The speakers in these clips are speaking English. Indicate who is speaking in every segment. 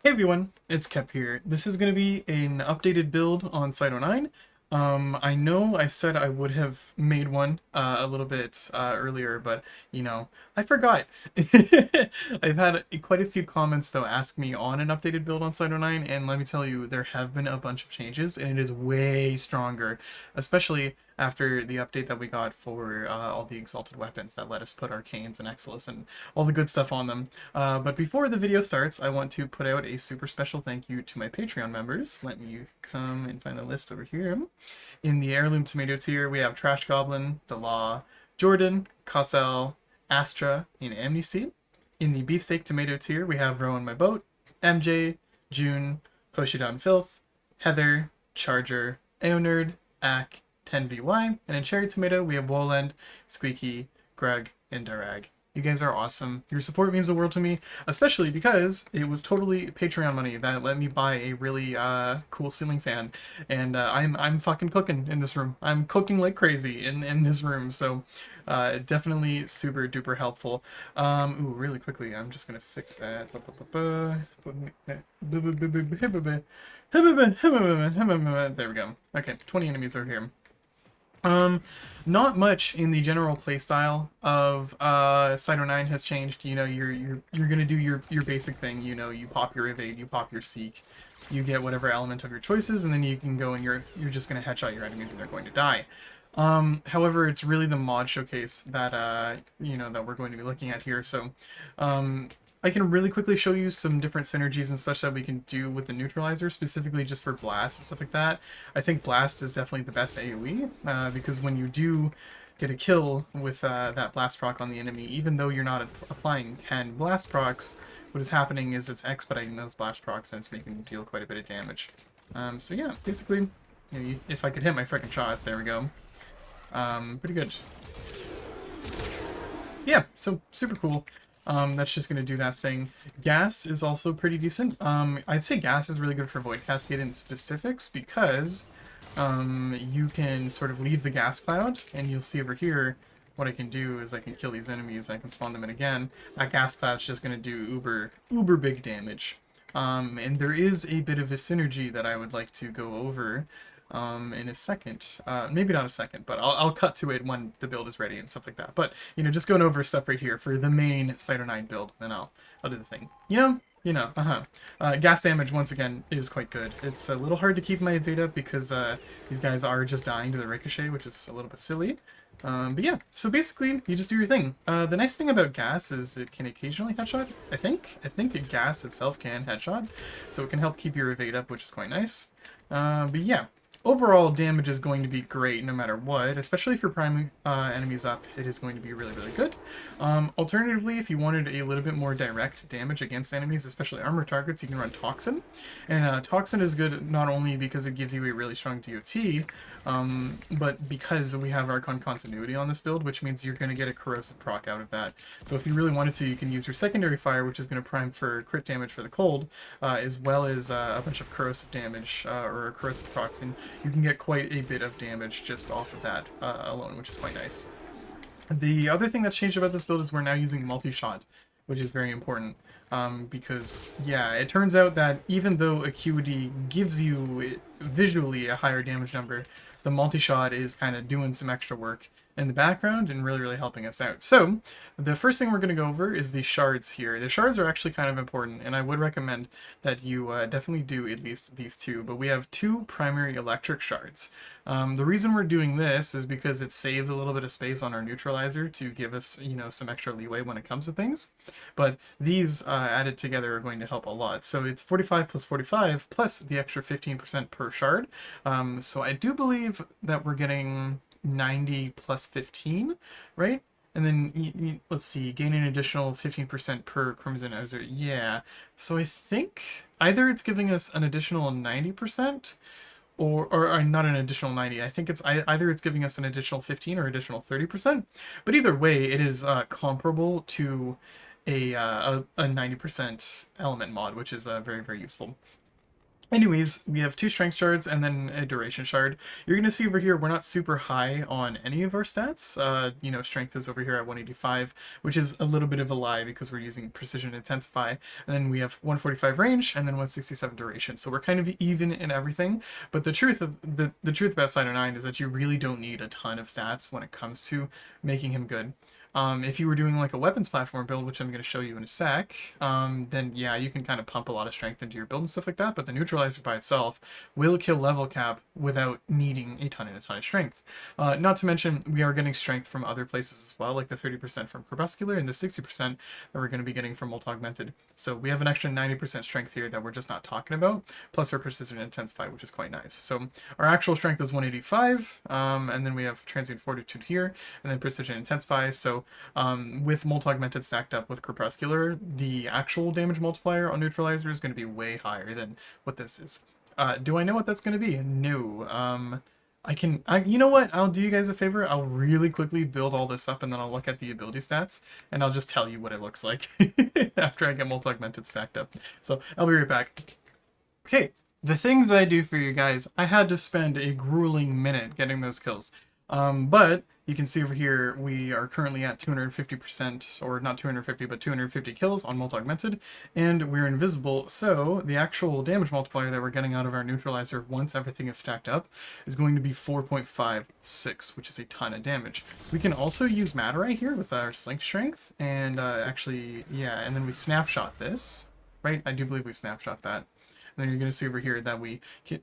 Speaker 1: Hey everyone, it's Kep here. This is going to be an updated build on CYTE-09. I know I said I would have made one a little bit earlier, but I forgot. I've had quite a few comments though ask me on an updated build on CYTE-09, and let me tell you, there have been a bunch of changes, and it is way stronger, especially after the update that we got for all the exalted weapons that let us put arcanes and Exilus and all the good stuff on them. But before the video starts, I want to put out a super special thank you to my Patreon members. Let me come and find the list over here. In the Heirloom Tomato tier, we have Trash Goblin, The Law, Jordan, Cassel, Astra, and Amnesty. In the Beefsteak Tomato tier, we have Row on My Boat, MJ, June, Hoshidan Filth, Heather, Charger, Aonerd, Ak, 10VY, and in Cherry Tomato, we have Woland, Squeaky, Greg, and Darag. You guys are awesome. Your support means the world to me, especially because it was totally Patreon money that let me buy a really cool ceiling fan, and I'm fucking cooking in this room. I'm cooking like crazy in this room, so definitely super duper helpful. Ooh, really quickly, I'm just gonna fix that. There we go. Okay, 20 enemies are here. Not much in the general playstyle of CYTE-09 has changed. You know, you're gonna do your basic thing. You know, you pop your evade, you pop your seek, you get whatever element of your choices, and then you can go and you're just gonna headshot your enemies and they're going to die. However, it's really the mod showcase that that we're going to be looking at here. So, I can really quickly show you some different synergies and such that we can do with the Neutralizer, specifically just for Blast and stuff like that. I think Blast is definitely the best AoE, because when you do get a kill with that Blast proc on the enemy, even though you're not applying 10 Blast procs, what is happening is it's expediting those Blast procs and it's making them deal quite a bit of damage. So yeah, basically, if I could hit my frickin' shots, there we go. Pretty good. Yeah, so super cool. That's just going to do that thing. Gas is also pretty decent. I'd say gas is really good for Void Cascade in specifics because you can sort of leave the gas cloud, and you'll see over here what I can do is I can kill these enemies, I can spawn them in again. That gas cloud's just going to do uber big damage. And there is a bit of a synergy that I would like to go over in a second. Maybe not a second, but I'll cut to it when the build is ready and stuff like that. But, just going over stuff right here for the main CYTE-09 build, then I'll do the thing. Gas damage, once again, is quite good. It's a little hard to keep my evade up because these guys are just dying to the ricochet, which is a little bit silly. But yeah, so basically, you just do your thing. The nice thing about gas is it can occasionally headshot, I think. I think gas itself can headshot, so it can help keep your evade up, which is quite nice. But yeah. Overall, damage is going to be great no matter what, especially if you're priming enemies up, it is going to be really, really good. Alternatively, if you wanted a little bit more direct damage against enemies, especially armor targets, you can run Toxin. And Toxin is good not only because it gives you a really strong DOT, but because we have Archon Continuity on this build, which means you're going to get a corrosive proc out of that. So if you really wanted to, you can use your secondary fire, which is going to prime for crit damage for the cold, as well as a bunch of corrosive damage or corrosive procs, and you can get quite a bit of damage just off of that alone, which is quite nice. The other thing that's changed about this build is we're now using multi-shot, which is very important. Because, yeah, it turns out that even though Acuity gives you visually a higher damage number, the multi-shot is kind of doing some extra work in the background and really, really helping us out. So, the first thing we're going to go over is the shards here. The shards are actually kind of important, and I would recommend that you definitely do at least these two, but we have two primary electric shards. The reason we're doing this is because it saves a little bit of space on our neutralizer to give us, some extra leeway when it comes to things. But these added together are going to help a lot. So it's 45 plus 45 plus the extra 15% per shard. So I do believe that we're getting 90 plus 15, right? And then, let's see, gain an additional 15% per Crimson Azure. Yeah. So I think either it's giving us an additional 90%, or not an additional 90. I think it's either it's giving us an additional 15 or additional 30%. But either way, it is comparable to a 90% element mod, which is very, very useful. Anyways, we have 2 strength shards and then a duration shard. You're going to see over here we're not super high on any of our stats. You know, strength is over here at 185, which is a little bit of a lie because we're using precision intensify. And then we have 145 range and then 167 duration. So we're kind of even in everything. But the truth of the truth about CYTE-09 is that you really don't need a ton of stats when it comes to making him good. If you were doing like a weapons platform build, which I'm going to show you in a sec, then yeah, you can kind of pump a lot of strength into your build and stuff like that, but the neutralizer by itself will kill level cap without needing a ton of strength. Not to mention, we are getting strength from other places as well, like the 30% from Crepuscular and the 60% that we're going to be getting from Molt Augmented. So we have an extra 90% strength here that we're just not talking about, plus our Precision Intensify, which is quite nice. So our actual strength is 185, and then we have Transient Fortitude here, and then Precision Intensify. So with Molt Augmented stacked up with Crepuscular, the actual damage multiplier on Neutralizer is going to be way higher than what this is. Do I know what that's going to be? No. You know what? I'll do you guys a favor. I'll really quickly build all this up and then I'll look at the ability stats and I'll just tell you what it looks like after I get Molt Augmented stacked up. So I'll be right back. Okay, the things I do for you guys, I had to spend a grueling minute getting those kills. But you can see over here, we are currently at 250%, or not 250, but 250 kills on Molt Augmented, and we're invisible, so the actual damage multiplier that we're getting out of our neutralizer once everything is stacked up is going to be 4.56, which is a ton of damage. We can also use Matter here with our Slink Strength, and actually, yeah, and then we snapshot this, right? I do believe we snapshot that. And then you're going to see over here that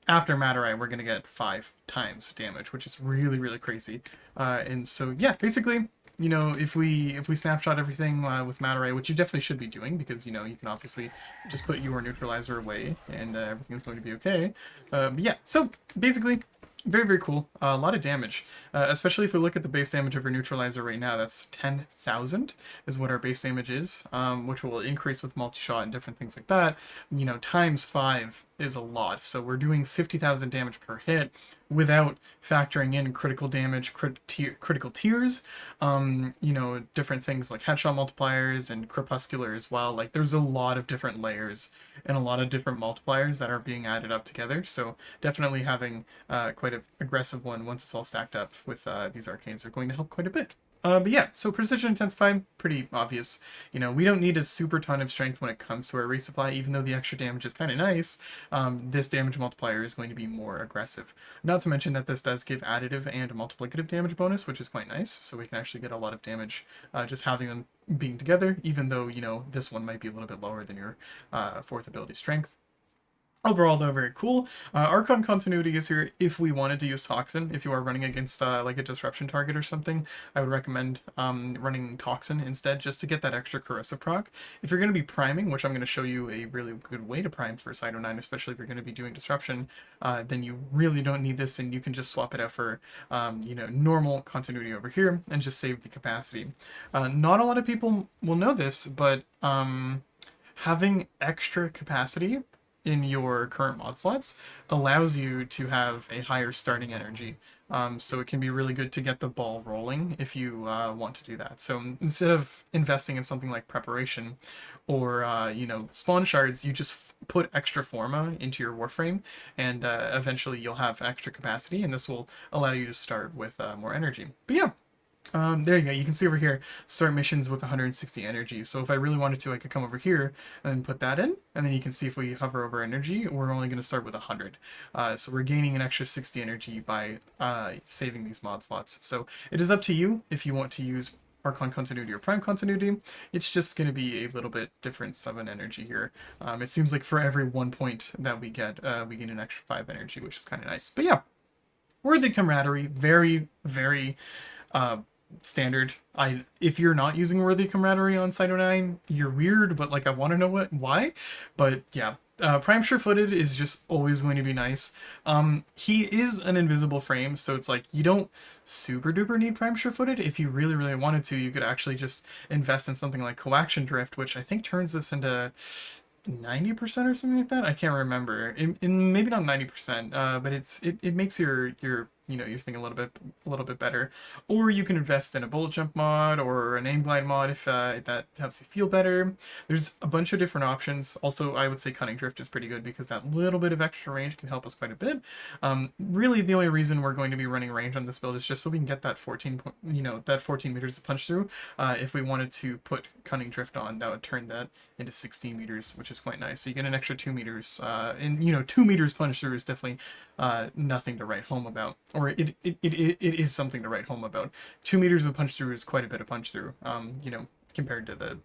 Speaker 1: after Matter we're going to get 5 times damage, which is really, really crazy. And so, yeah, basically, you know, if we snapshot everything with Matter which you definitely should be doing, because, you know, you can obviously just put your neutralizer away and everything's going to be okay. But yeah, so basically, very, very cool. A lot of damage, especially if we look at the base damage of our neutralizer right now. That's 10,000 is what our base damage is, which will increase with multi-shot and different things like that. You know, times 5 is a lot. So we're doing 50,000 damage per hit without factoring in critical damage, critical tiers, you know, different things like headshot multipliers and crepuscular as well. Like, there's a lot of different layers and a lot of different multipliers that are being added up together. So definitely having quite an aggressive one once it's all stacked up with these arcanes are going to help quite a bit. But yeah, so Precision Intensify, pretty obvious. You know, we don't need a super ton of strength when it comes to our resupply, even though the extra damage is kind of nice. This damage multiplier is going to be more aggressive. Not to mention that this does give additive and multiplicative damage bonus, which is quite nice. So we can actually get a lot of damage just having them being together, even though, you know, this one might be a little bit lower than your 4th ability strength. Overall, though, very cool. Archon Continuity is here if we wanted to use Toxin. If you are running against like a Disruption target or something, I would recommend running Toxin instead, just to get that extra Corrosive proc. If you're going to be priming, which I'm going to show you a really good way to prime for CYTE-09, especially if you're going to be doing Disruption, then you really don't need this, and you can just swap it out for you know, normal Continuity over here, and just save the capacity. Not a lot of people will know this, but having extra capacity in your current mod slots allows you to have a higher starting energy. So it can be really good to get the ball rolling if you want to do that. So instead of investing in something like preparation or, you know, spawn shards, you just put extra forma into your warframe, and eventually you'll have extra capacity, and this will allow you to start with more energy. But yeah. There you go. You can see over here, start missions with 160 energy. So if I really wanted to, I could come over here and put that in. And then you can see if we hover over energy, we're only going to start with 100. So we're gaining an extra 60 energy by saving these mod slots. So it is up to you if you want to use Archon Continuity or Prime Continuity. It's just going to be a little bit difference of an energy here. It seems like for every 1 point that we get an extra 5 energy, which is kind of nice. But yeah, Worthy Camaraderie, very, very standard. If you're not using Worthy Camaraderie on CYTE-09, you're weird, but like I want to know why. But yeah, Prime Sure-Footed is just always going to be nice. He is an invisible frame, so it's like you don't super duper need Prime Sure-Footed. If you really, really wanted to, you could actually just invest in something like Coaction Drift, which I think turns this into 90% or something like that. I can't remember. Maybe not 90%, but it makes your you know, you're thinking a little bit better. Or you can invest in a bullet jump mod or an aim glide mod if that helps you feel better. There's a bunch of different options. Also, I would say cunning drift is pretty good because that little bit of extra range can help us quite a bit. Really, the only reason we're going to be running range on this build is just so we can get that 14 meters to punch through. If we wanted to put cunning drift on, that would turn that into 16 meters, which is quite nice. So you get an extra 2 meters, and you know, 2 meters punch through is definitely nothing to write home about, or it is something to write home about. 2 meters of punch through is quite a bit of punch through, you know, compared to the,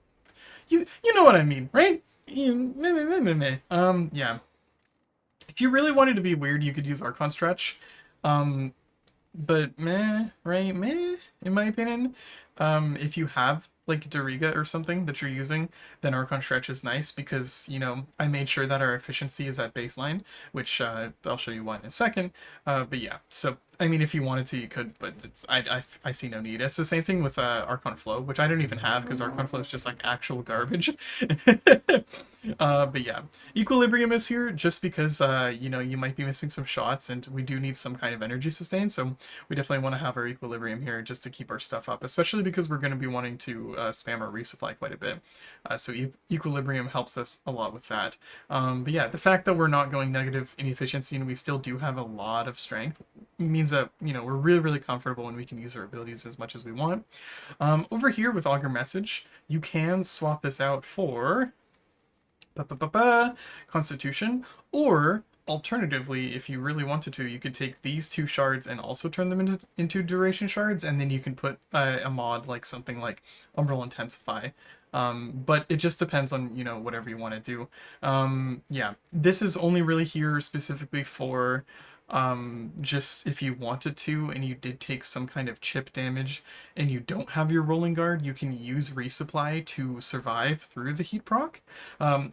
Speaker 1: you know what I mean, right? Yeah. If you really wanted to be weird, you could use Archon Stretch. But meh, right? Meh, in my opinion. If you have like Doriga or something that you're using, then Archon Stretch is nice because, you know, I made sure that our efficiency is at baseline, which I'll show you why in a second. But yeah, so I mean, if you wanted to, you could, but it's I see no need. It's the same thing with Archon Flow, which I don't even have because Archon Flow is just like actual garbage. But yeah, Equilibrium is here just because, you know, you might be missing some shots and we do need some kind of energy sustain. So we definitely want to have our Equilibrium here just to keep our stuff up, especially because we're going to be wanting to spam our resupply quite a bit. So Equilibrium helps us a lot with that. But yeah, the fact that we're not going negative in efficiency and we still do have a lot of strength means that, you know, we're really, really comfortable and we can use our abilities as much as we want. Over here with Augur Message, you can swap this out for Constitution, or alternatively, if you really wanted to, you could take these two shards and also turn them into duration shards, and then you can put a mod like something like Umbral Intensify. But it just depends on, you know, whatever you want to do. Yeah, this is only really here specifically for just if you wanted to and you did take some kind of chip damage and you don't have your rolling guard, you can use resupply to survive through the heat proc,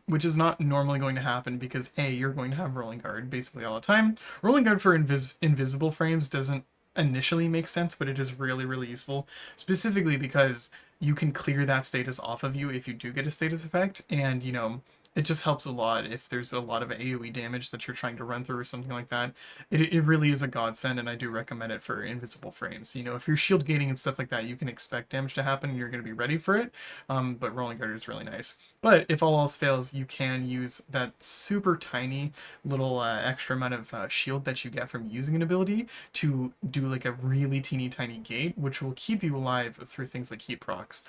Speaker 1: which is not normally going to happen because A, you're going to have rolling guard basically all the time. Rolling guard for invisible frames doesn't initially make sense, but it is really, really useful, specifically because you can clear that status off of you if you do get a status effect, and, you know, it just helps a lot if there's a lot of AoE damage that you're trying to run through or something like that. It really is a godsend, and I do recommend it for invisible frames. You know, if you're shield gating and stuff like that, you can expect damage to happen and you're going to be ready for it, but rolling guard is really nice. But if all else fails, you can use that super tiny little extra amount of shield that you get from using an ability to do like a really teeny tiny gate, which will keep you alive through things like heat procs.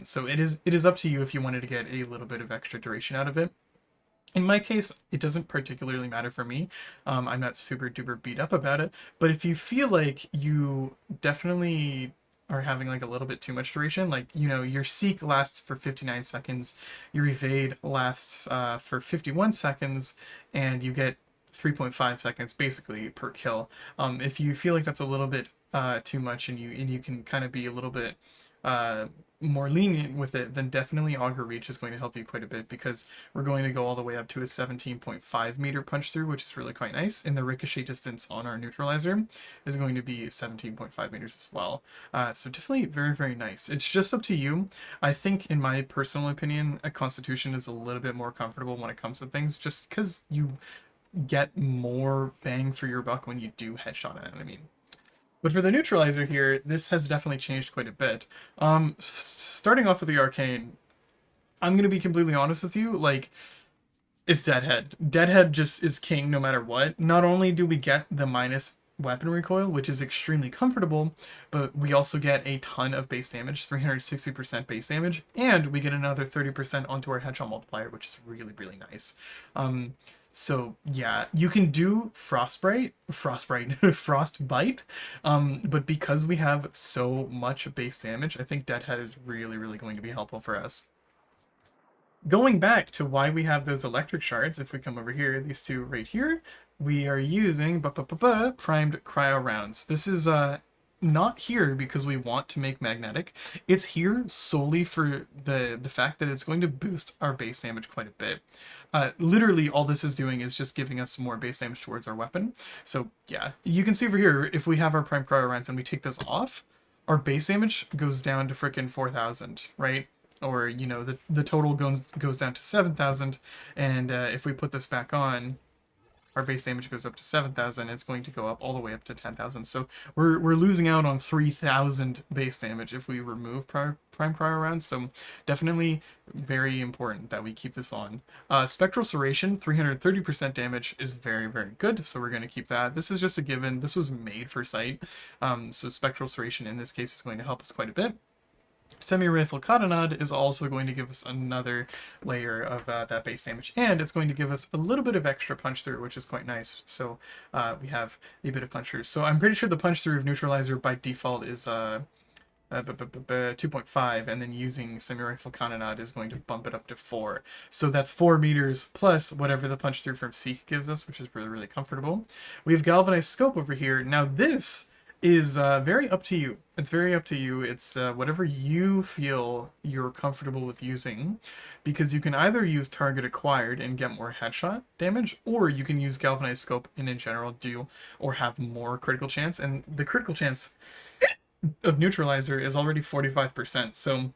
Speaker 1: So it is up to you if you wanted to get a little bit of extra duration out of it. In my case, it doesn't particularly matter for me. I'm not super duper beat up about it, but if you feel like you definitely are having like a little bit too much duration, like, you know, your Seek lasts for 59 seconds, your Evade lasts for 51 seconds, and you get 3.5 seconds basically per kill. If you feel like that's a little bit too much and you can kind of be a little bit more lenient with it, then definitely Augur Reach is going to help you quite a bit because we're going to go all the way up to a 17.5 meter punch through, which is really quite nice. And the ricochet distance on our neutralizer is going to be 17.5 meters as well. So definitely very, very nice. It's just up to you. I think, in my personal opinion, a Constitution is a little bit more comfortable when it comes to things, just because you get more bang for your buck when you do headshot an enemy. But for the neutralizer here, this has definitely changed quite a bit. Starting off with the arcane, I'm going to be completely honest with you, like, it's Deadhead. Deadhead just is king no matter what. Not only do we get the minus weapon recoil, which is extremely comfortable, but we also get a ton of base damage, 360% base damage, and we get another 30% onto our headshot multiplier, which is really, really nice. So yeah, you can do Frostbite, but because we have so much base damage, I think Deadhead is really, really going to be helpful for us. Going back to why we have those electric shards, if we come over here, these two right here, we are using primed cryo rounds. This is not here because we want to make magnetic. It's here solely for the fact that it's going to boost our base damage quite a bit. Literally all this is doing is just giving us more base damage towards our weapon. So yeah, you can see over here, if we have our prime cryo rounds and we take this off, our base damage goes down to frickin' 4,000, right? Or, you know, the total goes down to 7,000, and if we put this back on, our base damage goes up to 7,000, it's going to go up all the way up to 10,000. So we're losing out on 3,000 base damage if we remove prime cryo rounds. So definitely very important that we keep this on. Spectral Serration, 330% damage is very, very good. So we're going to keep that. This is just a given. This was made for CYTE. So Spectral Serration in this case is going to help us quite a bit. Semi-Rifle Kanonade is also going to give us another layer of that base damage, and it's going to give us a little bit of extra punch through, which is quite nice. So we have a bit of punch through. So I'm pretty sure the punch through of Neutralizer by default is 2.5, and then using Semi-Rifle Kanonade is going to bump it up to 4. So that's 4 meters plus whatever the punch through from Seek gives us, which is really, really comfortable. We have Galvanized Scope over here. Now this is very up to you. It's very up to you. It's whatever you feel you're comfortable with using, because you can either use Target Acquired and get more headshot damage, or you can use Galvanized Scope and in general do or have more critical chance. And the critical chance of Neutralizer is already 45%. So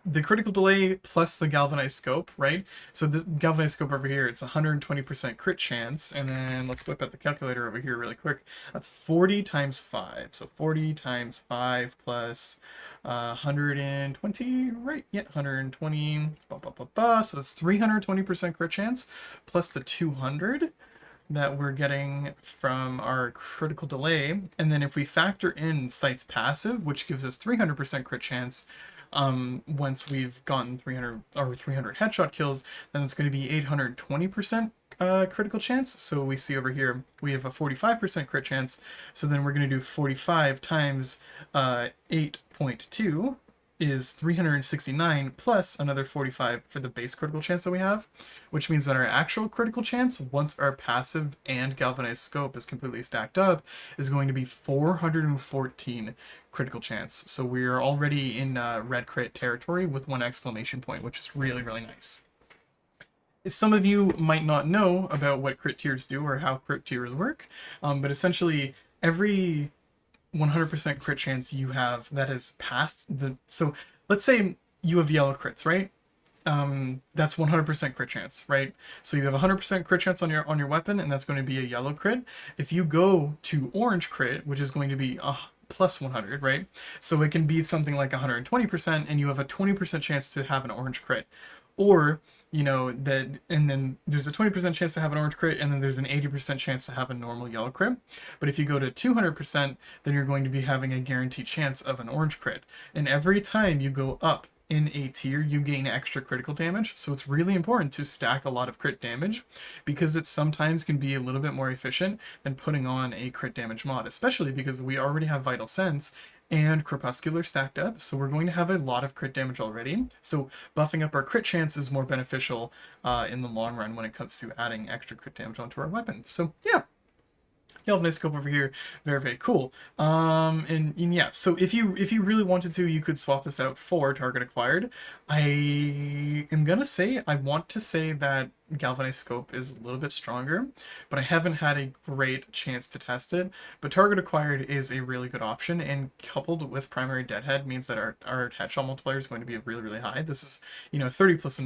Speaker 1: the critical delay plus the galvanized scope, right? So the galvanized scope over here, it's 120% crit chance, and then let's whip out the calculator over here really quick. That's 40 times 5. So 40 times 5 plus 120, right? Yeah, 120. So that's 320% crit chance plus the 200 that we're getting from our critical delay. And then if we factor in CYTE's passive, which gives us 300% crit chance, once we've gotten 300 headshot kills, then it's going to be 820% critical chance. So we see over here we have a 45% crit chance. So then we're going to do 45 times 8.2 is 369 plus another 45 for the base critical chance that we have, which means that our actual critical chance, once our passive and galvanized scope is completely stacked up, is going to be 414 critical chance. So we're already in red crit territory with 1 exclamation point, which is really, really nice. Some of you might not know about what crit tiers do or how crit tiers work, but essentially every 100% crit chance you have that is past the... So let's say you have yellow crits, right? That's 100% crit chance, right? So you have 100% crit chance on your weapon, and that's going to be a yellow crit. If you go to orange crit, which is going to be plus 100, right? So it can be something like 120%, and you have a 20% chance to have an orange crit. Or, you know, that, and then there's a 20% chance to have an orange crit, and then there's an 80% chance to have a normal yellow crit. But if you go to 200%, then you're going to be having a guaranteed chance of an orange crit. And every time you go up in a tier, you gain extra critical damage. So it's really important to stack a lot of crit damage, because it sometimes can be a little bit more efficient than putting on a crit damage mod, especially because we already have Vital Sense and Crepuscular stacked up, so we're going to have a lot of crit damage already. So buffing up our crit chance is more beneficial in the long run when it comes to adding extra crit damage onto our weapon. So yeah, galvanized scope over here, very, very cool. And yeah, so if you really wanted to, you could swap this out for Target Acquired. I am gonna say, I want to say that galvanized scope is a little bit stronger, but I haven't had a great chance to test it. But Target Acquired is a really good option, and coupled with Primary Deadhead means that our headshot multiplier is going to be really, really high. This is, you know, 30 plus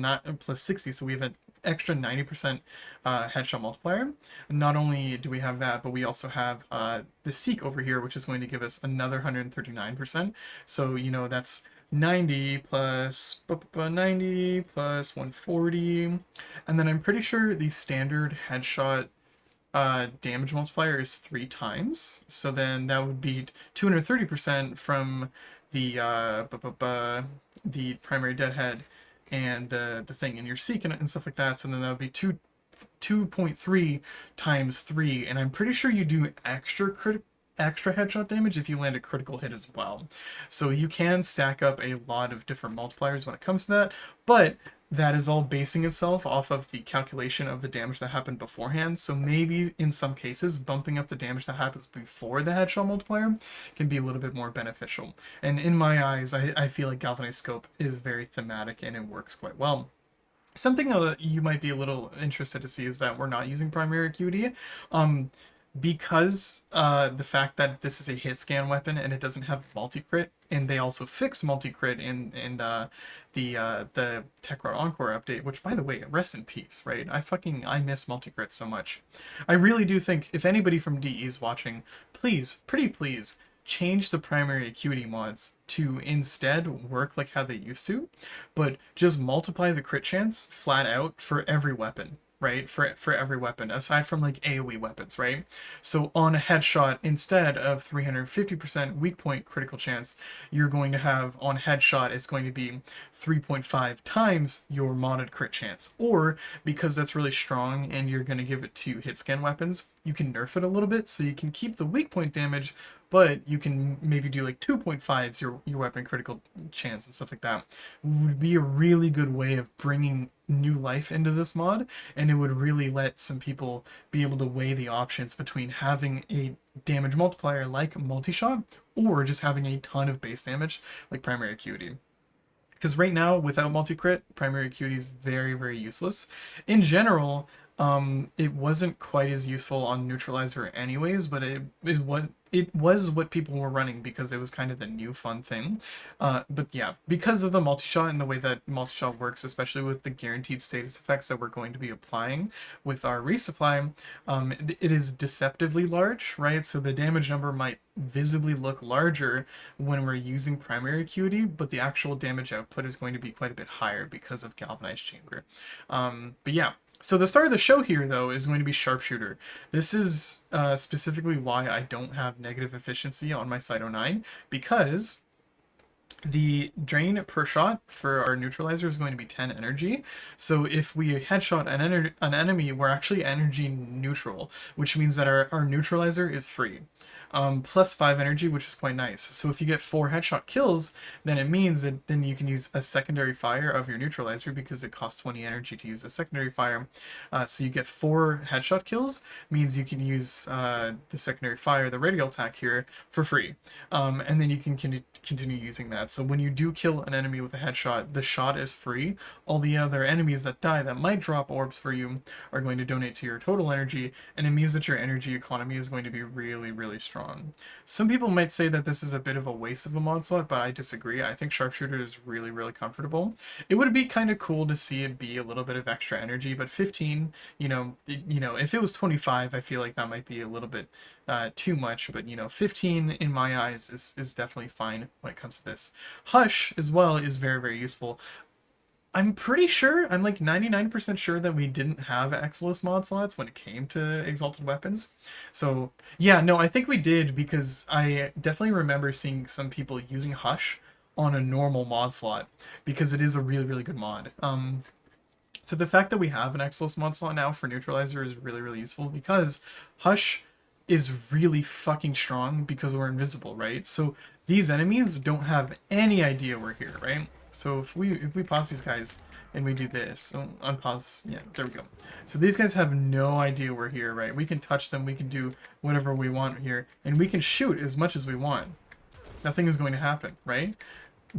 Speaker 1: 60, so we have an extra 90% headshot multiplier. And not only do we have that, but we also have the Seek over here, which is going to give us another 139%. So, you know, that's 90 plus 90 plus 140, and then I'm pretty sure the standard headshot damage multiplier is 3 times, so then that would be 230% from the primary deadhead and the thing in your Seek and stuff like that, so then that would be 2.3 times 3, and I'm pretty sure you do extra headshot damage if you land a critical hit as well. So you can stack up a lot of different multipliers when it comes to that, but that is all basing itself off of the calculation of the damage that happened beforehand. So maybe in some cases, bumping up the damage that happens before the headshot multiplier can be a little bit more beneficial. And in my eyes, I feel like Galvanized Scope is very thematic and it works quite well. Something that you might be a little interested to see is that we're not using Primary Acuity. because the fact that this is a hit scan weapon and it doesn't have multi-crit, and they also fixed multi-crit in the Techrot Encore update, which, by the way, rest in peace, right? I miss multi-crit so much. I really do think if anybody from DE is watching, please, pretty please, change the primary acuity mods to instead work like how they used to, but just multiply the crit chance flat out for every weapon, right? For every weapon, aside from like AoE weapons, right? So on a headshot, instead of 350% weak point critical chance, you're going to have on headshot, it's going to be 3.5 times your modded crit chance. Or because that's really strong and you're going to give it to hit scan weapons, you can nerf it a little bit so you can keep the weak point damage, but you can maybe do like 2.5s your weapon critical chance and stuff like that. It would be a really good way of bringing new life into this mod, and it would really let some people be able to weigh the options between having a damage multiplier like multi-shot or just having a ton of base damage like primary acuity. Because right now, without multi-crit, primary acuity is very, very useless. In general, it wasn't quite as useful on Neutralizer anyways, but it was what people were running because it was kind of the new fun thing. But yeah, because of the multi-shot and the way that multi-shot works, especially with the guaranteed status effects that we're going to be applying with our resupply, it is deceptively large, right? So the damage number might visibly look larger when we're using primary acuity, but the actual damage output is going to be quite a bit higher because of galvanized chamber. But yeah, so the star of the show here, though, is going to be Sharpshooter. This is specifically why I don't have negative efficiency on my CYTE-09, because the drain per shot for our neutralizer is going to be 10 energy. So if we headshot an enemy, we're actually energy neutral, which means that our neutralizer is free. Plus 5 energy, which is quite nice. So if you get 4 headshot kills, then it means that then you can use a secondary fire of your neutralizer because it costs 20 energy to use a secondary fire. So you get 4 headshot kills, means you can use the secondary fire, the radial attack here, for free. And then you can continue using that. So when you do kill an enemy with a headshot, the shot is free. All the other enemies that die that might drop orbs for you are going to donate to your total energy, and it means that your energy economy is going to be really, really strong. Some people might say that this is a bit of a waste of a mod slot, but I disagree. I think Sharpshooter is really, really comfortable. It would be kind of cool to see it be a little bit of extra energy, but 15, if it was 25, I feel like that might be a little bit too much, but 15 in my eyes is definitely fine when it comes to this. Hush as well is very, very useful. I'm pretty sure, I'm like 99% sure that we didn't have Exilus mod slots when it came to Exalted Weapons. So, yeah, no, I think we did because I definitely remember seeing some people using Hush on a normal mod slot because it is a really, really good mod. So the fact that we have an Exilus mod slot now for Neutralizer is really, really useful because Hush is really fucking strong because we're invisible, right? So these enemies don't have any idea we're here, right? So if we pause these guys and we do this, so unpause, yeah, there we go. So these guys have no idea we're here, right? We can touch them, we can do whatever we want here, and we can shoot as much as we want. Nothing is going to happen, right?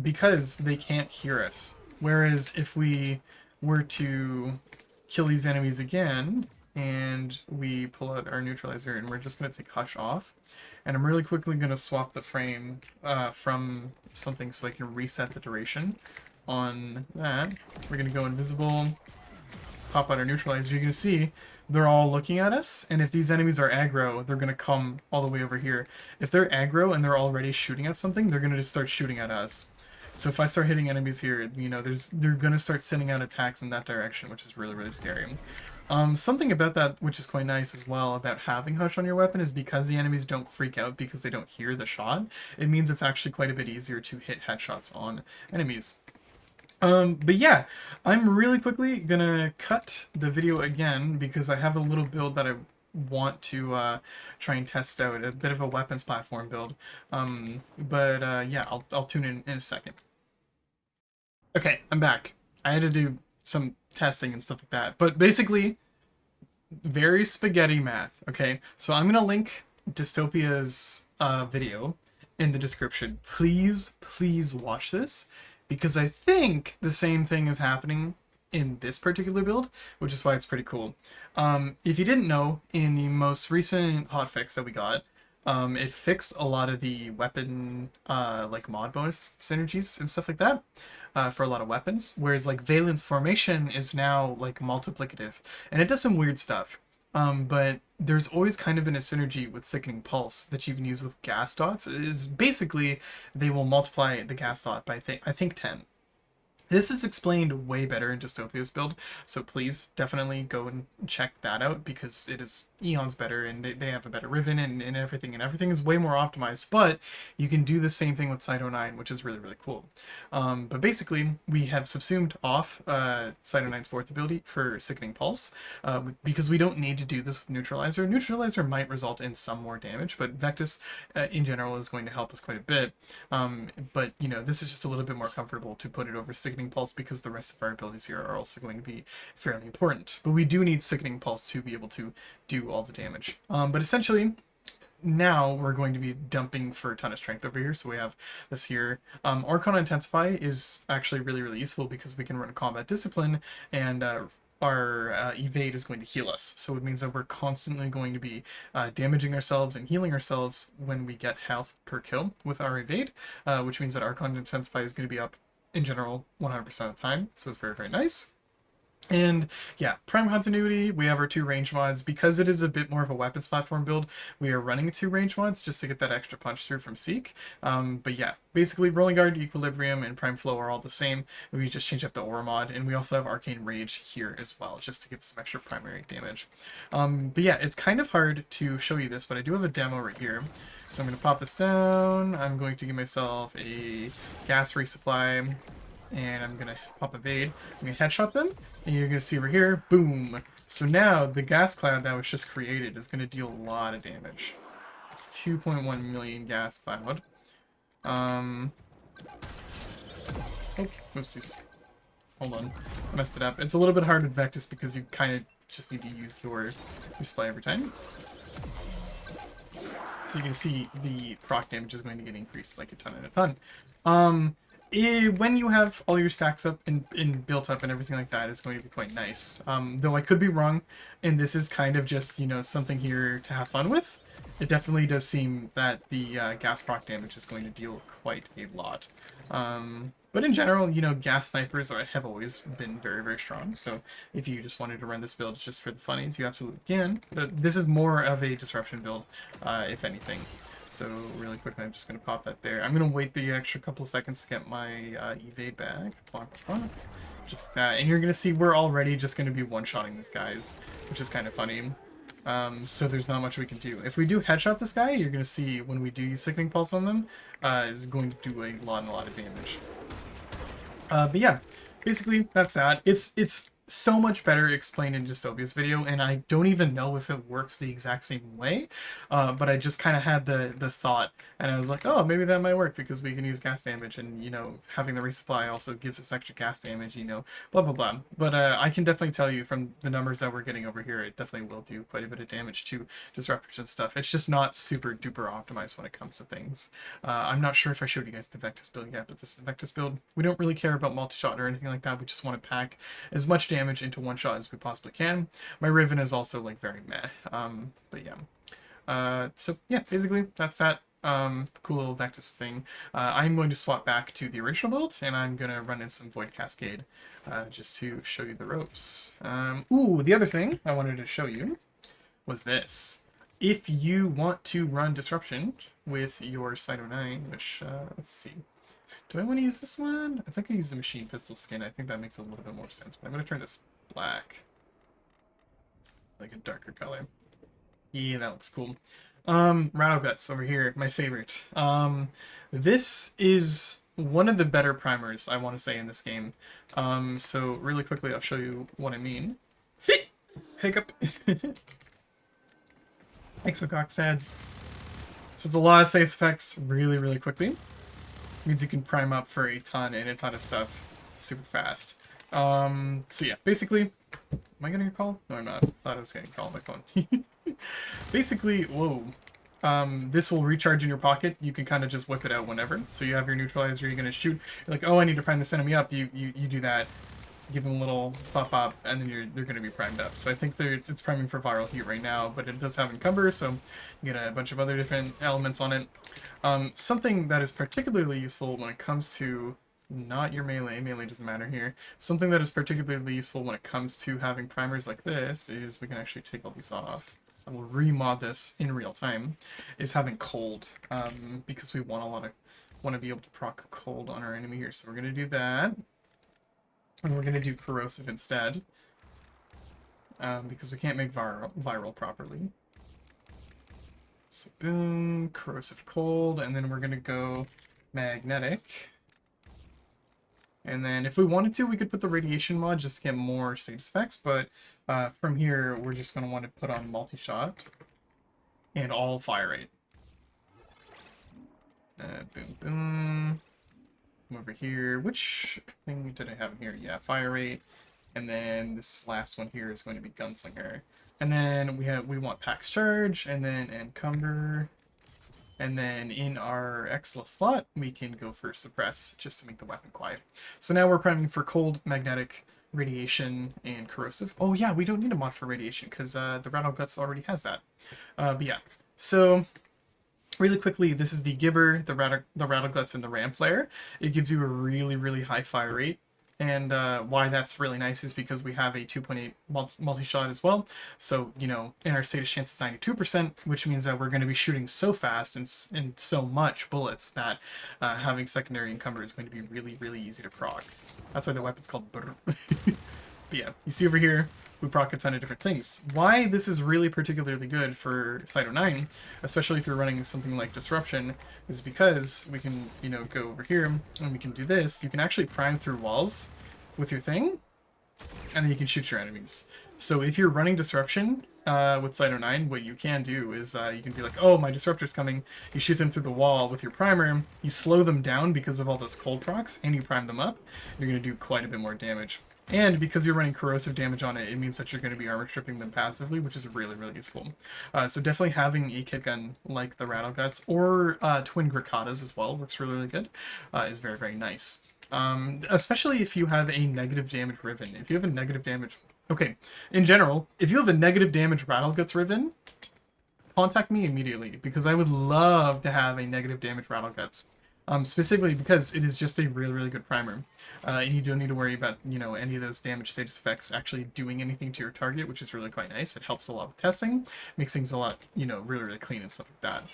Speaker 1: Because they can't hear us. Whereas if we were to kill these enemies again, and we pull out our neutralizer, and we're just going to take Hush off, and I'm really quickly going to swap the frame from something so I can reset the duration on that. We're going to go invisible, pop out our neutralizer. You're going to see they're all looking at us, and if these enemies are aggro, they're going to come all the way over here. If they're aggro and they're already shooting at something, they're going to just start shooting at us. So if I start hitting enemies here, they're going to start sending out attacks in that direction, which is really, really scary. Something about that which is quite nice as well about having Hush on your weapon is because the enemies don't freak out because they don't hear the shot, it means it's actually quite a bit easier to hit headshots on enemies. But yeah, I'm really quickly gonna cut the video again because I have a little build that I want to try and test out, a bit of a weapons platform build. Yeah, I'll tune in a second. Okay, I'm back. I had to do some testing and stuff like that, but basically very spaghetti math. Okay, so I'm gonna link Dystopia's video in the description. Please watch this because I think the same thing is happening in this particular build, which is why it's pretty cool. If you didn't know, in the most recent hotfix that we got, it fixed a lot of the weapon like mod bonus synergies and stuff like that. For a lot of weapons, whereas like Valence Formation is now like multiplicative, and it does some weird stuff. But there's always kind of been a synergy with Sickening Pulse that you can use with gas dots. It is basically they will multiply the gas dot by I think 10. This is explained way better in Dystopia's build, so please definitely go and check that out because it is eons better and they have a better Riven and everything is way more optimized, but you can do the same thing with CYTE-09, which is really, really cool. But basically, we have subsumed off CYTE-09's fourth ability for Sickening Pulse because we don't need to do this with Neutralizer. Neutralizer might result in some more damage, but Vectis in general is going to help us quite a bit. But, you know, this is just a little bit more comfortable to put it over Sickening Pulse because the rest of our abilities here are also going to be fairly important. But we do need Sickening Pulse to be able to do all the damage. But essentially, now we're going to be dumping for a ton of strength over here. So we have this here. Archon Intensify is actually really, really useful because we can run Combat Discipline and our evade is going to heal us. So it means that we're constantly going to be damaging ourselves and healing ourselves when we get health per kill with our evade, which means that Archon Intensify is going to be up in general 100% of the time, so it's very, very nice. And yeah, Prime Continuity, we have our 2 range mods. Because it is a bit more of a weapons platform build, we are running 2 range mods just to get that extra punch through from Seek. But yeah, basically Rolling Guard, Equilibrium, and Prime Flow are all the same. We just change up the Aura mod, and we also have Arcane Rage here as well, just to give some extra primary damage. But yeah, it's kind of hard to show you this, but I do have a demo right here. So I'm going to pop this down, I'm going to give myself a gas resupply, and I'm going to pop Evade. I'm going to headshot them, and you're going to see over here, boom. So now the gas cloud that was just created is going to deal a lot of damage. It's 2.1 million gas cloud. Oh, oopsies. Hold on. I messed it up. It's a little bit hard with Vectis because you kind of just need to use your display every time. So you can see the proc damage is going to get increased like a ton and a ton. When you have all your stacks up and built up and everything like that, is going to be quite nice. Though I could be wrong, and this is kind of just, you know, something here to have fun with. It definitely does seem that the gas proc damage is going to deal quite a lot. But in general, you know, gas snipers have always been very, very strong. So if you just wanted to run this build just for the funnies, you absolutely can. But this is more of a disruption build, if anything. So really quickly, I'm just going to pop that there. I'm going to wait the extra couple seconds to get my evade back. Just that. And you're going to see we're already just going to be one-shotting these guys, which is kind of funny. So there's not much we can do. If we do headshot this guy, you're going to see when we do use Sickening Pulse on them, is going to do a lot of damage. But yeah, basically that's that. It's so much better explained in Dystopia's video, and I don't even know if it works the exact same way, but I just kind of had the thought, and I was like, oh, maybe that might work because we can use gas damage, and, you know, having the resupply also gives us extra gas damage, you know, blah, blah, blah. But I can definitely tell you from the numbers that we're getting over here, it definitely will do quite a bit of damage to disruptors and stuff. It's just not super duper optimized when it comes to things. I'm not sure if I showed you guys the Vectis build yet, but this is the Vectis build. We don't really care about multi-shot or anything like that. We just want to pack as much damage into one shot as we possibly can. My Riven is also like very meh. But yeah. So yeah, basically that's that. Cool little Vectis thing. I'm going to swap back to the original build, and I'm going to run in some Void Cascade just to show you the ropes. Ooh, the other thing I wanted to show you was this. If you want to run Disruption with your CYTE-09, which, let's see. Do I want to use this one? I think I use the Machine Pistol skin. I think that makes a little bit more sense, but I'm going to turn this black. Like a darker color. Yeah, that looks cool. Rattle Guts over here, my favorite. This is one of the better primers, I want to say, in this game. So really quickly, I'll show you what I mean. Hiccup. Exocox adds. So it's a lot of status effects really, really quickly. Means you can prime up for a ton and a ton of stuff super fast. So yeah, basically, am I getting a call? No, I'm not. I thought I was getting a call on my phone. Basically, whoa. This will recharge in your pocket. You can kind of just whip it out whenever. So you have your neutralizer, you're going to shoot. You're like, oh, I need to prime this enemy up. You do that. give them a little pop, and then they're going to be primed up. So I think it's priming for viral heat right now, but it does have encumber, so you get a bunch of other different elements on it. Something that is particularly useful when it comes to not your melee doesn't matter here. Something that is particularly useful when it comes to having primers like this is we can actually take all these off. I will remod this in real time. Is having cold, because we want to be able to proc cold on our enemy here. So we're gonna do that, and we're gonna do corrosive instead, because we can't make viral properly. So boom, corrosive cold, and then we're gonna go magnetic. And then if we wanted to, we could put the radiation mod just to get more status effects, but from here, we're just going to want to put on multi-shot and all fire rate. Boom, boom. Come over here. Which thing did I have in here? Yeah, fire rate. And then this last one here is going to be gunslinger. And then we want Pax charge, and then encumber. And then in our Excella slot, we can go for suppress, just to make the weapon quiet. So now we're priming for cold, magnetic, radiation, and corrosive. Oh yeah, we don't need a mod for radiation, because the Rattle Guts already has that. But yeah, so really quickly, this is the Gibber, the Rattle Guts, and the Ram Flare. It gives you a really, really high fire rate. And why that's really nice is because we have a 2.8 multi-shot as well. So, you know, in our status chance is 92%, which means that we're going to be shooting so fast and so much bullets that having secondary encumber is going to be really, really easy to proc. That's why the weapon's called Brr. But yeah, you see over here, we proc a ton of different things. Why this is really particularly good for CYTE-09, especially if you're running something like Disruption, is because we can, you know, go over here and we can do this. You can actually prime through walls with your thing, and then you can shoot your enemies. So if you're running Disruption with CYTE-09, what you can do is you can be like, oh, my Disruptor's coming. You shoot them through the wall with your primer. You slow them down because of all those cold procs, and you prime them up. You're going to do quite a bit more damage. And because you're running corrosive damage on it, it means that you're going to be armor stripping them passively, which is really, really useful. So definitely having a kit gun like the Rattle Guts, or twin Gricatas as well, works really, really good, is very, very nice. Especially if you have a negative damage Riven. If you have a negative damage... Okay, in general, if you have a negative damage Rattle Guts Riven, contact me immediately, because I would love to have a negative damage Rattle Guts. Specifically because it is just a really, really good primer. And you don't need to worry about, you know, any of those damage status effects actually doing anything to your target, which is really quite nice. It helps a lot with testing, makes things a lot, you know, really, really clean and stuff like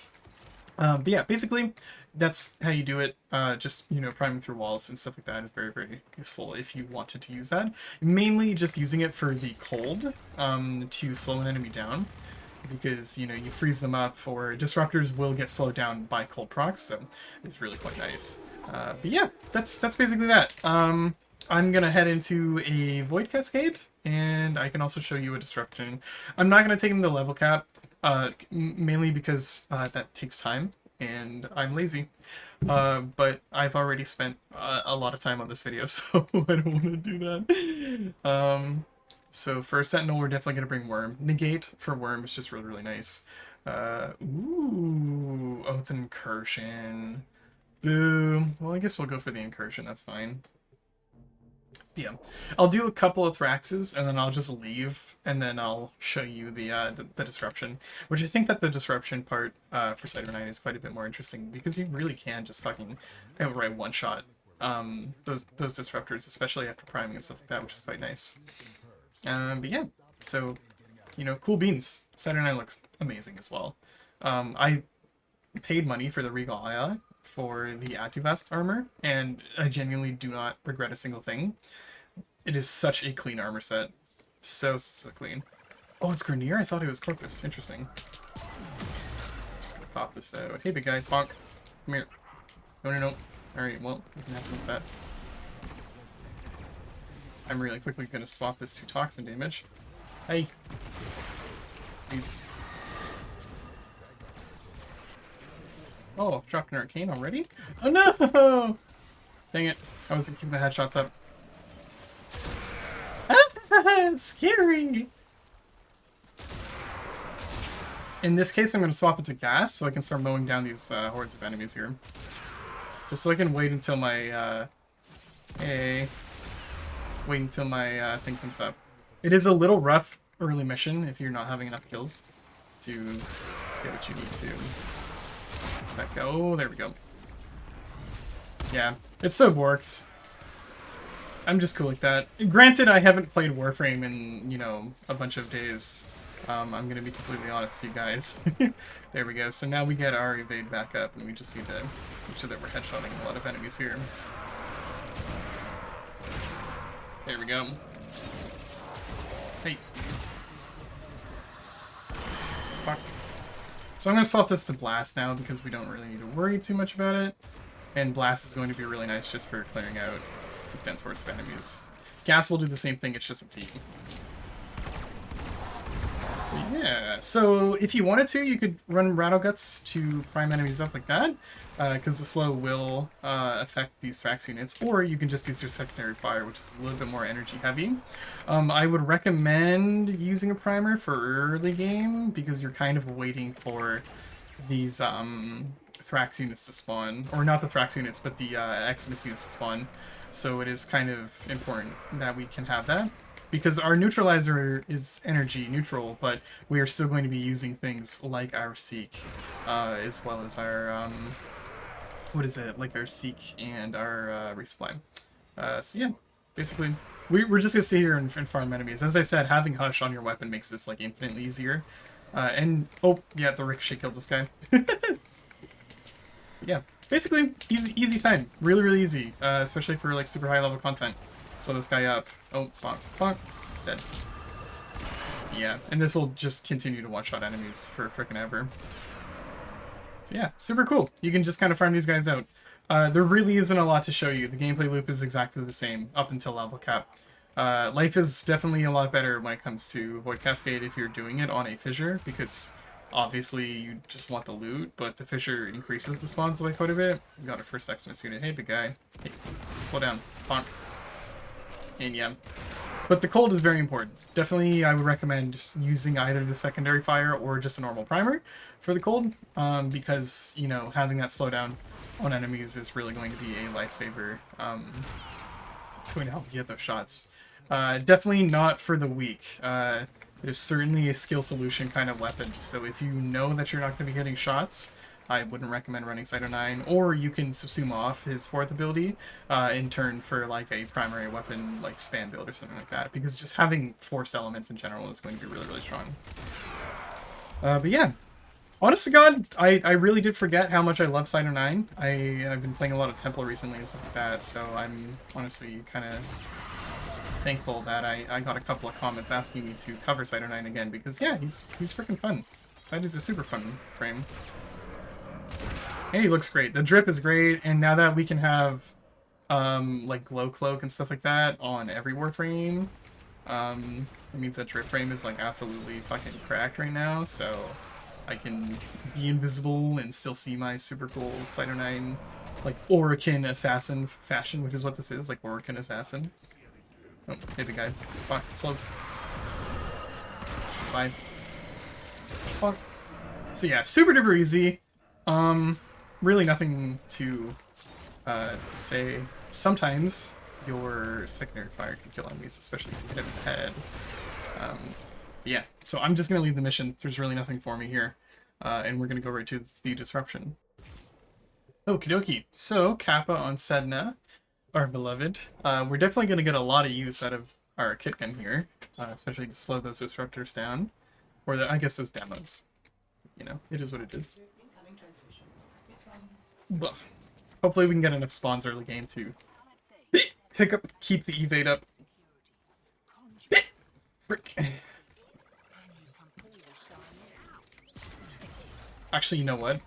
Speaker 1: that. But yeah, basically, that's how you do it. Just, you know, priming through walls and stuff like that is very, very useful if you wanted to use that. Mainly just using it for the cold, to slow an enemy down. Because, you know, you freeze them up, or disruptors will get slowed down by cold procs, so it's really quite nice. But yeah, that's basically that. I'm gonna head into a Void Cascade, and I can also show you a Disruption. I'm not gonna take him to level cap, mainly because that takes time, and I'm lazy. But I've already spent a lot of time on this video, so I don't want to do that. So for Sentinel, we're definitely going to bring Worm. Negate for Worm is just really, really nice. Ooh, oh, it's an Incursion. Boo. Well, I guess we'll go for the Incursion, that's fine. Yeah, I'll do a couple of Thraxes, and then I'll just leave, and then I'll show you the Disruption, which I think that the Disruption part for CYTE-09 is quite a bit more interesting, because you really can just fucking outright one-shot those Disruptors, especially after priming and stuff like that, which is quite nice. But yeah, so, you know, cool beans. CYTE-09 looks amazing as well. I paid money for the Regal Aya for the Atuvast armor, and I genuinely do not regret a single thing. It is such a clean armor set. So, so clean. Oh, it's Grenier? I thought it was Corpus. Interesting. Just gonna pop this out. Hey, big guy. Bonk. Come here. No, no, no. Alright, well, we can have to move that. I'm really quickly going to swap this to toxin damage. Hey. Please. Oh, dropped an arcane already? Oh no! Dang it. I was keeping the headshots up. Ah, it's scary! In this case, I'm going to swap it to gas so I can start mowing down these hordes of enemies here. Just so I can wait until my... Hey... wait until my thing comes up. It is a little rough early mission if you're not having enough kills to get what you need to. That go. Oh, there we go. Yeah, it's so borked. I'm just cool like that. Granted, I haven't played Warframe in, you know, a bunch of days. I'm gonna be completely honest with you guys. There we go. So now we get our evade back up, and we just need to make sure that we're headshotting a lot of enemies here. There we go. Hey. Fuck. So I'm going to swap this to Blast now because we don't really need to worry too much about it. And Blast is going to be really nice just for clearing out these dense hordes of enemies. Gas will do the same thing, it's just up to you. Yeah, so if you wanted to, you could run Rattle Guts to prime enemies up like that, because the slow will affect these Thrax units, or you can just use your secondary fire, which is a little bit more energy heavy. I would recommend using a primer for early game, because you're kind of waiting for these Thrax units to spawn, or not the Thrax units, but the Xmas units to spawn, so it is kind of important that we can have that. Because our neutralizer is energy neutral, but we are still going to be using things like our Seek, as well as our, what is it, like our Seek and our resupply. So yeah, basically, we're just going to sit here and farm enemies. As I said, having Hush on your weapon makes this like infinitely easier. And, oh, yeah, the Ricochet killed this guy. Yeah, basically, easy time. Really, really easy, especially for like super high level content. Slow this guy up. Oh, bonk, bonk. Dead. Yeah, and this will just continue to one-shot enemies for frickin' ever. So yeah, super cool. You can just kind of farm these guys out. There really isn't a lot to show you. The gameplay loop is exactly the same up until level cap. Life is definitely a lot better when it comes to Void Cascade if you're doing it on a fissure, because obviously you just want the loot, but the fissure increases the spawns by quite a bit. We got our first Xmas unit. Hey, big guy. Hey, slow down. Bonk. And yeah, but the cold is very important. Definitely, I would recommend using either the secondary fire or just a normal primer for the cold, because, you know, having that slowdown on enemies is really going to be a lifesaver. It's going to help you get those shots. Definitely not for the weak. It is certainly a skill solution kind of weapon, so if you know that you're not going to be getting shots, I wouldn't recommend running CYTE-09, or you can subsume off his 4th ability in turn for like a primary weapon like spam build or something like that, because just having force elements in general is going to be really, really strong. But yeah, honest to God, I really did forget how much I love CYTE-09. I've been playing a lot of Temple recently and stuff like that, so I'm honestly kind of thankful that I got a couple of comments asking me to cover CYTE-09 again, because yeah, he's freaking fun. CYTE is a super fun frame. And he looks great. The drip is great, and now that we can have like glow cloak and stuff like that on every Warframe, it means that drip frame is like absolutely fucking cracked right now, so I can be invisible and still see my super cool CYTE-09 like Orokin Assassin fashion, which is what this is, like Orokin Assassin. Oh, hey the guy. Fuck, slow. Bye. Fuck. So yeah, super duper easy. Really nothing to say. Sometimes your secondary fire can kill enemies, especially if you hit him in the head. Yeah, so I'm just going to leave the mission. There's really nothing for me here. And we're going to go right to the disruption. Okie dokie. So, Kappa on Sedna, our beloved. We're definitely going to get a lot of use out of our kit gun here, especially to slow those disruptors down. Or, I guess those demos. You know, it is what it is. But hopefully we can get enough spawns early game to keep the evade up. Frick. Actually, you know what?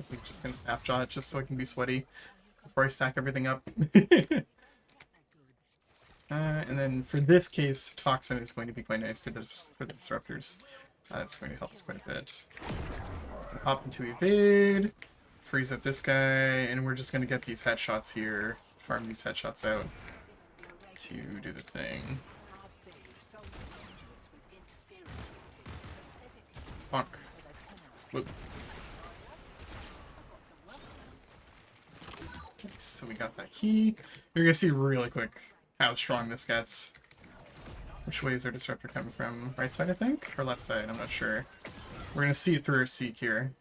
Speaker 1: I'm just gonna snapshot it just so I can be sweaty before I stack everything up. And then for this case, Toxin is going to be quite nice for the disruptors. It's going to help us quite a bit. Let's hop into evade. Freeze up this guy, and we're just gonna get these headshots here, farm these headshots out to do the thing. Bonk. Whoop. Okay, so we got that key. You're gonna see really quick how strong this gets. Which way is our disruptor coming from? Right side, I think? Or left side? I'm not sure. We're gonna see it through our seek here.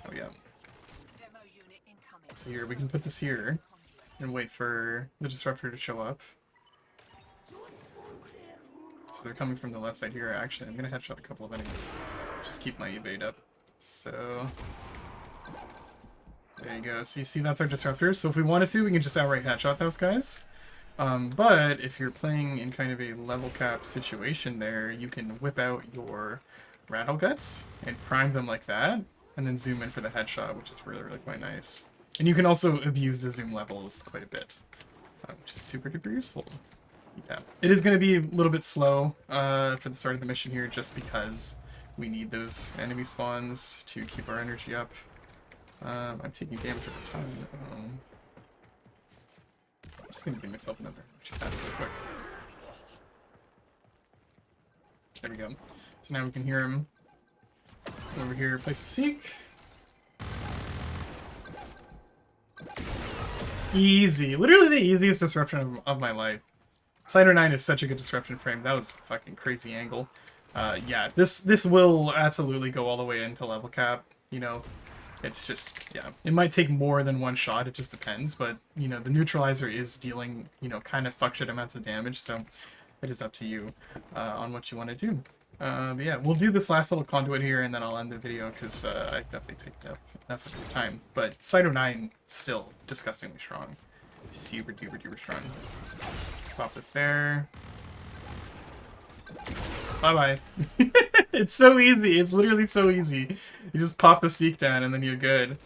Speaker 1: Oh yeah. So here, we can put this here and wait for the disruptor to show up. So they're coming from the left side here. Actually, I'm gonna headshot a couple of enemies. Just keep my evade up. So there you go. So you see that's our disruptor. So if we wanted to, we can just outright headshot those guys. But if you're playing in kind of a level cap situation there, you can whip out your rattle guts and prime them like that, and then zoom in for the headshot, which is really, really quite nice. And you can also abuse the zoom levels quite a bit, which is super duper useful. Yeah, it is going to be a little bit slow for the start of the mission here, just because we need those enemy spawns to keep our energy up. I'm taking damage at the time. I'm just going to give myself another attack real quick. There we go. So now we can hear him over here, place a seek. Easy. Literally the easiest disruption of my life. CYTE-09 is such a good disruption frame. That was a fucking crazy angle. Yeah, this will absolutely go all the way into level cap, you know. It's just, yeah, it might take more than one shot, it just depends, but, you know, the neutralizer is dealing, you know, kind of fuck shit amounts of damage, so it is up to you on what you want to do. But yeah, we'll do this last little conduit here, and then I'll end the video, because I definitely take enough of your time. But CYTE-09, still disgustingly strong. Super duper duper strong. Pop this there. Bye-bye. It's so easy. It's literally so easy. You just pop the seek down and then you're good.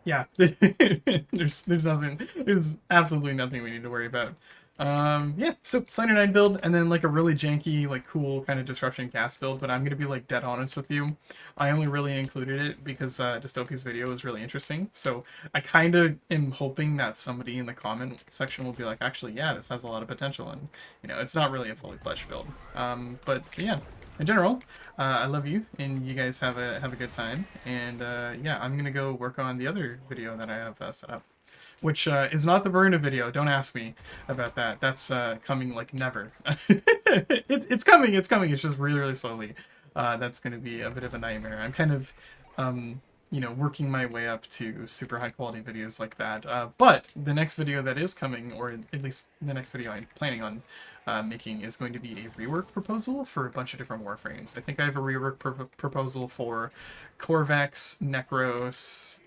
Speaker 1: Yeah. There's nothing. There's absolutely nothing we need to worry about. Yeah, so CYTE-09 build, and then like a really janky, like cool kind of disruption gas build, but I'm gonna be like dead honest with you. I only really included it because Dystopia's video was really interesting, so I kind of am hoping that somebody in the comment section will be like, actually, yeah, this has a lot of potential, and you know, it's not really a fully fledged build. But yeah, in general, I love you, and you guys have a good time, and yeah, I'm gonna go work on the other video that I have set up, which is not the Verona video. Don't ask me about that. That's coming like never. It's coming. It's coming. It's just really, really slowly. That's going to be a bit of a nightmare. I'm kind of, you know, working my way up to super high quality videos like that. But the next video that is coming, or at least the next video I'm planning on making, is going to be a rework proposal for a bunch of different warframes. I think I have a rework proposal for Corvex, Necros,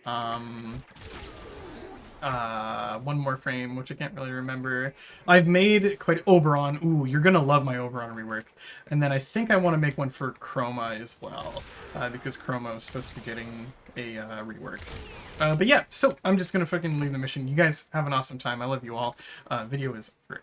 Speaker 1: one more frame, which I can't really remember. I've made quite Oberon. Ooh, you're gonna love my Oberon rework. And then I think I want to make one for Chroma as well, because Chroma is supposed to be getting a rework. But yeah, so I'm just gonna fucking leave the mission. You guys have an awesome time. I love you all. Video is over.